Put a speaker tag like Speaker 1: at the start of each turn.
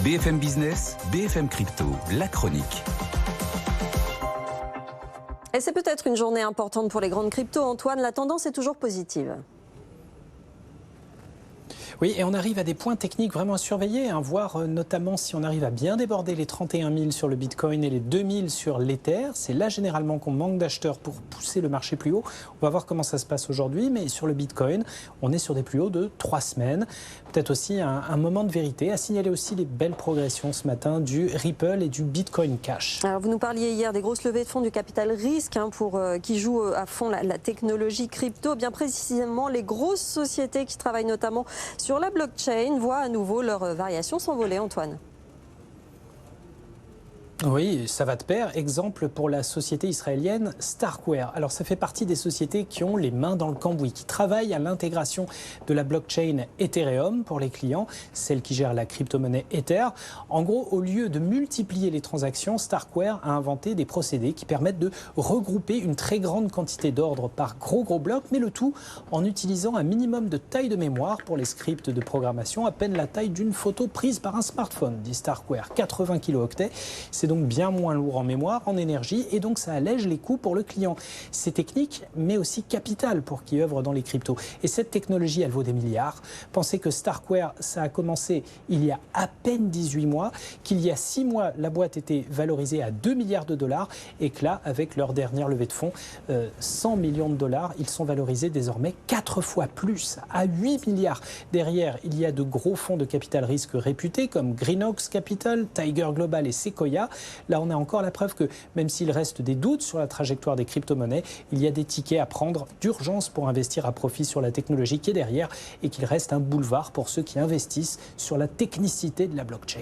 Speaker 1: BFM Business, BFM Crypto, la chronique.
Speaker 2: Et c'est peut-être une journée importante pour les grandes cryptos. Antoine, la tendance est toujours positive.
Speaker 3: Oui, et on arrive à des points techniques vraiment à surveiller, voir notamment si on arrive à bien déborder les 31 000 sur le Bitcoin et les 2 000 sur l'Ether. C'est là généralement qu'on manque d'acheteurs pour pousser le marché plus haut. On va voir comment ça se passe aujourd'hui, mais sur le Bitcoin, on est sur des plus hauts de 3 semaines. Peut-être aussi un moment de vérité. À signaler aussi les belles progressions ce matin du Ripple et du Bitcoin Cash.
Speaker 2: Alors vous nous parliez hier des grosses levées de fonds du capital risque qui jouent à fond la technologie crypto. Bien précisément, les grosses sociétés qui travaillent notamment sur la blockchain voient à nouveau leurs variations s'envoler, Antoine.
Speaker 3: Oui, ça va de pair. Exemple pour la société israélienne Starkware. Alors ça fait partie des sociétés qui ont les mains dans le cambouis, qui travaillent à l'intégration de la blockchain Ethereum pour les clients, celle qui gère la crypto-monnaie Ether. En gros, au lieu de multiplier les transactions, Starkware a inventé des procédés qui permettent de regrouper une très grande quantité d'ordres par gros blocs, mais le tout en utilisant un minimum de taille de mémoire pour les scripts de programmation, à peine la taille d'une photo prise par un smartphone, dit Starkware, 80 kilooctets. C'est donc bien moins lourd en mémoire, en énergie, et donc ça allège les coûts pour le client. C'est technique, mais aussi capital pour qui œuvre dans les cryptos. Et cette technologie, elle vaut des milliards. Pensez que Starkware, ça a commencé il y a à peine 18 mois, qu'il y a 6 mois, la boîte était valorisée à 2 milliards de dollars, et que là, avec leur dernière levée de fonds, 100 millions de dollars, ils sont valorisés désormais 4 fois plus, à 8 milliards. Derrière, il y a de gros fonds de capital risque réputés, comme Greenox Capital, Tiger Global et Sequoia. Là, on a encore la preuve que même s'il reste des doutes sur la trajectoire des crypto-monnaies, il y a des tickets à prendre d'urgence pour investir à profit sur la technologie qui est derrière et qu'il reste un boulevard pour ceux qui investissent sur la technicité de la blockchain.